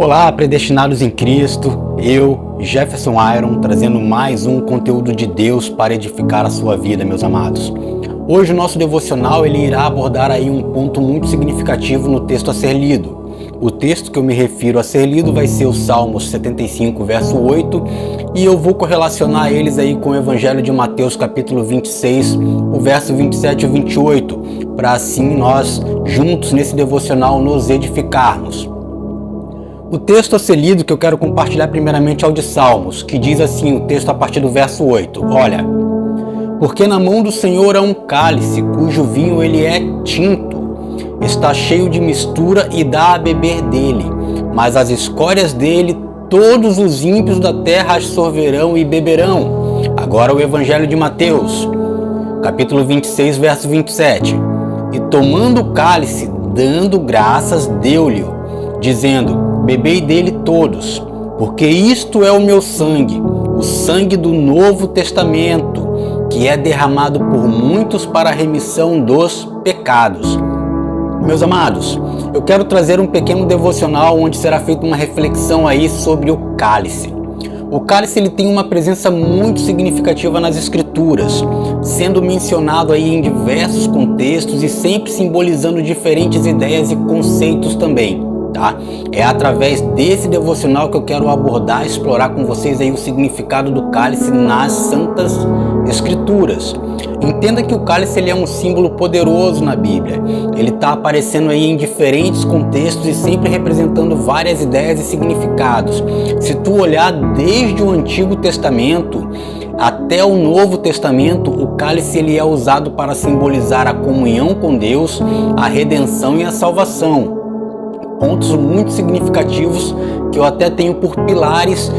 Olá, predestinados em Cristo, eu, Jefferson Iron, trazendo mais um conteúdo de Deus para edificar a sua vida, meus amados. Hoje o nosso devocional ele irá abordar aí um ponto muito significativo no texto a ser lido. O texto que eu me refiro a ser lido vai ser o Salmos 75, verso 8, e eu vou correlacionar eles aí com o Evangelho de Mateus, capítulo 26, o verso 27 e 28, para assim nós, juntos nesse devocional, nos edificarmos. O texto a ser lido que eu quero compartilhar primeiramente é o de Salmos, que diz assim, o texto a partir do verso 8, olha: porque na mão do Senhor há um cálice, cujo vinho ele é tinto, está cheio de mistura e dá a beber dele, mas as escórias dele todos os ímpios da terra as sorverão e beberão. Agora o Evangelho de Mateus, capítulo 26, verso 27, e tomando o cálice, dando graças, deu-lhe, dizendo: bebei dele todos, porque isto é o meu sangue, o sangue do Novo Testamento, que é derramado por muitos para a remissão dos pecados. Meus amados, eu quero trazer um pequeno devocional onde será feita uma reflexão aí sobre o cálice. O cálice ele tem uma presença muito significativa nas Escrituras, sendo mencionado aí em diversos contextos e sempre simbolizando diferentes ideias e conceitos também. Tá? É através desse devocional que eu quero abordar, explorar com vocês aí o significado do cálice nas Santas Escrituras. Entenda que o cálice ele é um símbolo poderoso na Bíblia. Ele está aparecendo aí em diferentes contextos e sempre representando várias ideias e significados. Se tu olhar desde o Antigo Testamento até o Novo Testamento, o cálice ele é usado para simbolizar a comunhão com Deus, a redenção e a salvação. Pontos muito significativos que eu até tenho por pilares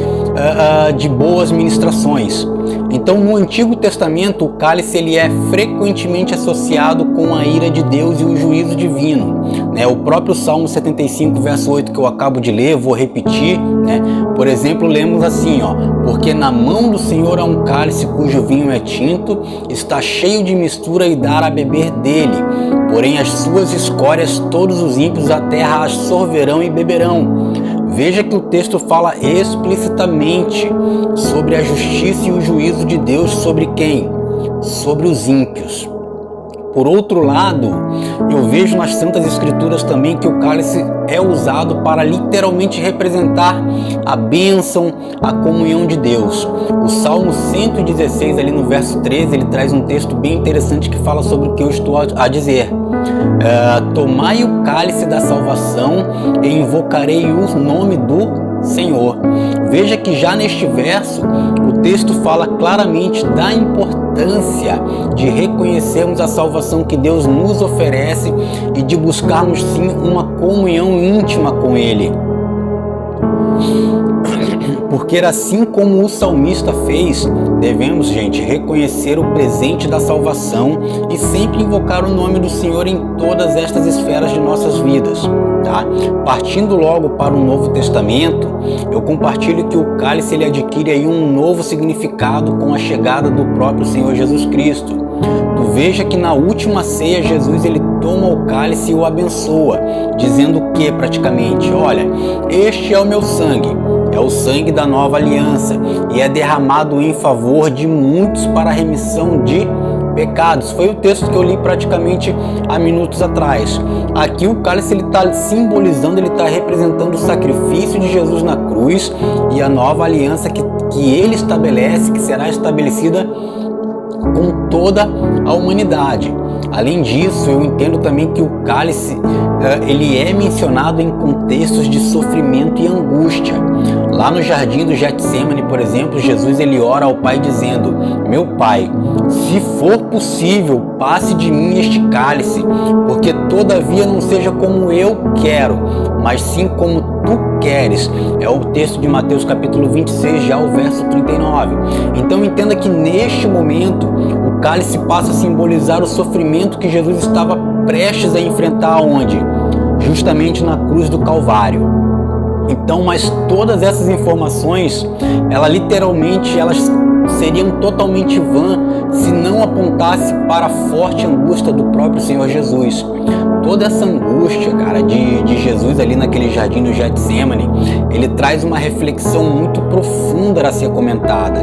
de boas ministrações. Então, no Antigo Testamento, o cálice ele é frequentemente associado com a ira de Deus e o juízo divino. O próprio Salmo 75, verso 8, que eu acabo de ler, vou repetir. Por exemplo, lemos assim, porque na mão do Senhor há um cálice cujo vinho é tinto, está cheio de mistura e dá a beber dele. Porém, as suas escórias todos os ímpios da terra as sorverão e beberão. Veja que o texto fala explicitamente sobre a justiça e o juízo de Deus sobre quem? Sobre os ímpios. Por outro lado, eu vejo nas Santas Escrituras também que o cálice é usado para literalmente representar a bênção, a comunhão de Deus. O Salmo 116, ali no verso 13, ele traz um texto bem interessante que fala sobre o que eu estou a dizer. Tomai o cálice da salvação e invocarei o nome do Senhor. Veja que já neste verso o texto fala claramente da importância de reconhecermos a salvação que Deus nos oferece e de buscarmos sim uma comunhão íntima com Ele. Porque assim como o salmista fez, devemos, gente, reconhecer o presente da salvação e sempre invocar o nome do Senhor em todas estas esferas de nossas vidas. Tá? Partindo logo para o Novo Testamento, eu compartilho que o cálice ele adquire aí um novo significado com a chegada do próprio Senhor Jesus Cristo. Tu veja que na última ceia Jesus ele toma o cálice e o abençoa, dizendo o que praticamente? Olha, este é o meu sangue, é o sangue da nova aliança e é derramado em favor de muitos para a remissão de pecados. Foi o texto que eu li praticamente há minutos atrás. Aqui o cálice ele está simbolizando, ele está representando o sacrifício de Jesus na cruz e a nova aliança que ele estabelece, que será estabelecida com toda a humanidade. Além disso, eu entendo também que o cálice ele é mencionado em contextos de sofrimento e angústia. Lá no jardim do Getsemane, por exemplo, Jesus ele ora ao Pai dizendo: meu Pai, se for possível, passe de mim este cálice, porque todavia não seja como eu quero, mas sim como tu queres. É o texto de Mateus capítulo 26, já o verso 39. Então entenda que neste momento o cálice passa a simbolizar o sofrimento que Jesus estava prestes a enfrentar onde? Justamente na cruz do Calvário. Então, mas todas essas informações, elas seriam totalmente vã se não apontasse para a forte angústia do próprio Senhor Jesus. Toda essa angústia, cara, de Jesus ali naquele jardim do Getsemane, ele traz uma reflexão muito profunda a ser comentada.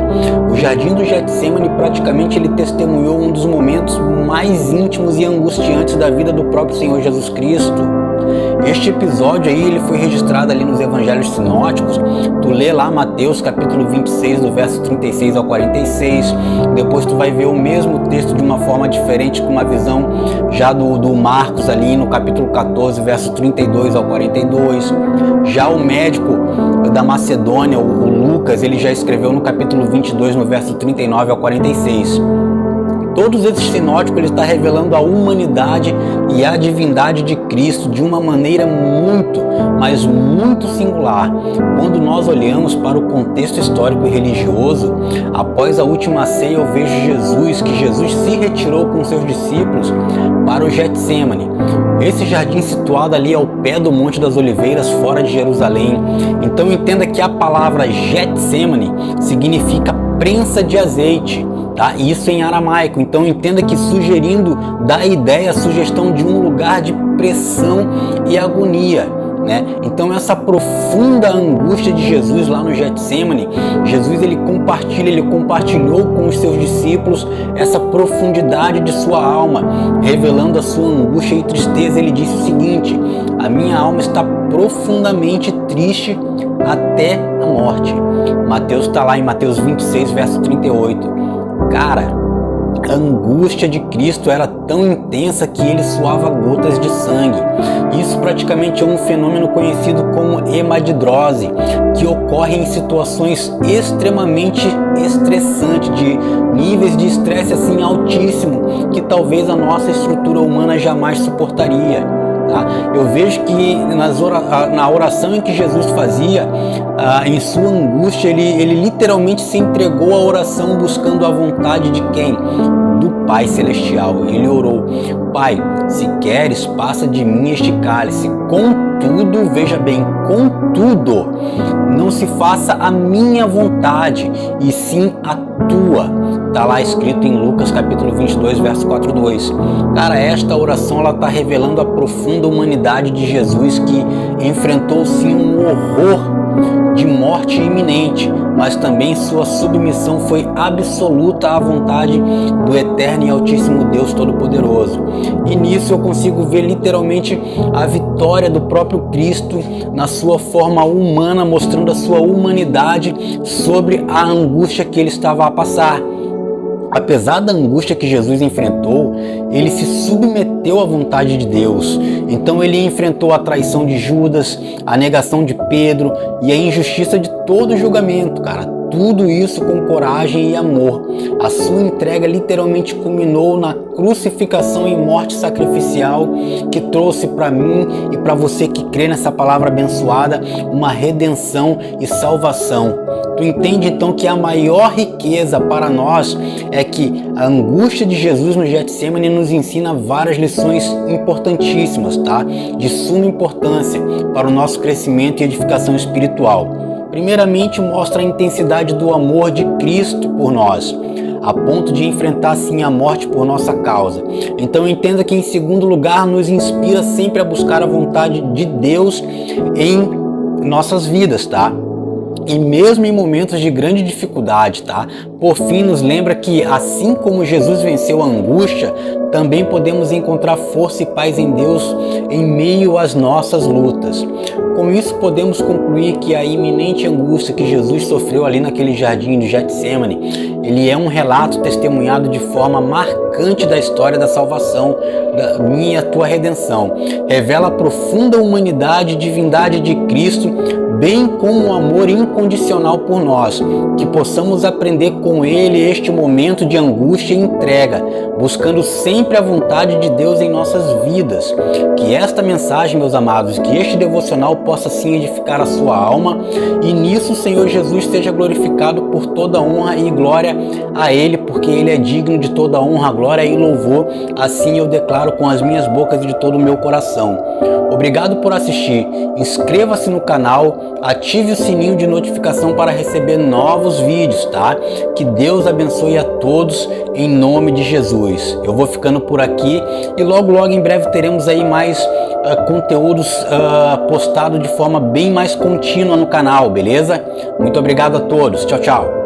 O jardim do Getsemane praticamente ele testemunhou um dos momentos mais íntimos e angustiantes da vida do próprio Senhor Jesus Cristo. Este episódio aí, ele foi registrado ali nos evangelhos sinóticos. Tu lê lá Mateus capítulo 26, do verso 36 ao 46. Depois tu vai ver o mesmo texto de uma forma diferente, com uma visão já do Marcos ali no capítulo 14, verso 32 ao 42. Já o médico da Macedônia, o Lucas, ele já escreveu no capítulo 22, no verso 39 ao 46. Todos esses sinóticos, ele está revelando a humanidade e a divindade de Cristo de uma maneira muito, mas muito singular. Quando nós olhamos para o contexto histórico e religioso, após a última ceia eu vejo que Jesus se retirou com seus discípulos para o Getsemane. Esse jardim situado ali ao pé do Monte das Oliveiras, fora de Jerusalém. Então entenda que a palavra Getsemane significa prensa de azeite. Tá? Isso em aramaico. Então entenda que sugerindo dá ideia, a sugestão de um lugar de pressão e agonia, né? Então essa profunda angústia de Jesus lá no Getsemane, Jesus ele compartilhou com os seus discípulos essa profundidade de sua alma, revelando a sua angústia e tristeza. Ele disse o seguinte: a minha alma está profundamente triste até a morte. Mateus está lá em Mateus 26, verso 38. Cara, a angústia de Cristo era tão intensa que ele suava gotas de sangue. Isso praticamente é um fenômeno conhecido como hematidrose, que ocorre em situações extremamente estressantes, de níveis de estresse assim altíssimo, que talvez a nossa estrutura humana jamais suportaria. Eu vejo que na oração em que Jesus fazia, em sua angústia, ele literalmente se entregou à oração buscando a vontade de quem? Do Pai Celestial. Ele orou: Pai, se queres, passa de mim este cálice. Contudo, veja bem, contudo, não se faça a minha vontade, e sim a tua. Está lá escrito em Lucas capítulo 22, verso 4:2. Cara, esta oração ela está revelando a profunda humanidade de Jesus, que enfrentou sim um horror de morte iminente, mas também sua submissão foi absoluta à vontade do eterno e altíssimo Deus Todo-Poderoso. E nisso eu consigo ver literalmente a vitória do próprio Cristo na sua forma humana, mostrando a sua humanidade sobre a angústia que ele estava a passar. Apesar da angústia que Jesus enfrentou, ele se submeteu à vontade de Deus. Então ele enfrentou a traição de Judas, a negação de Pedro e a injustiça de todo julgamento, cara. Tudo isso com coragem e amor. A sua entrega literalmente culminou na crucificação e morte sacrificial, que trouxe para mim e para você que crê nessa palavra abençoada uma redenção e salvação. Tu entende então que a maior riqueza para nós é que a angústia de Jesus no Getsemane nos ensina várias lições importantíssimas, tá? De suma importância para o nosso crescimento e edificação espiritual. Primeiramente, mostra a intensidade do amor de Cristo por nós, a ponto de enfrentar sim a morte por nossa causa. Então entenda que, em segundo lugar, nos inspira sempre a buscar a vontade de Deus em nossas vidas, tá? E mesmo em momentos de grande dificuldade, tá? Por fim, nos lembra que, assim como Jesus venceu a angústia, também podemos encontrar força e paz em Deus em meio às nossas lutas. Com isso, podemos concluir que a iminente angústia que Jesus sofreu ali naquele jardim de Getsemane, ele é um relato testemunhado de forma marcante da história da salvação, da minha e a tua redenção. Revela a profunda humanidade e divindade de Cristo, bem como o amor incondicional por nós, que possamos aprender com Ele este momento de angústia e entrega, buscando sempre a vontade de Deus em nossas vidas. Que esta mensagem, meus amados, que este devocional possa sim edificar a sua alma, e nisso o Senhor Jesus seja glorificado por toda honra e glória a Ele porque Ele é digno de toda honra, glória e louvor. Assim eu declaro com as minhas bocas e de todo o meu coração. Obrigado por assistir. Inscreva-se no canal, ative o sininho de notificação para receber novos vídeos, tá? Que Deus abençoe a todos em nome de Jesus. Eu vou ficando por aqui e logo em breve teremos aí mais conteúdos postados de forma bem mais contínua no canal, beleza? Muito obrigado a todos. Tchau, tchau.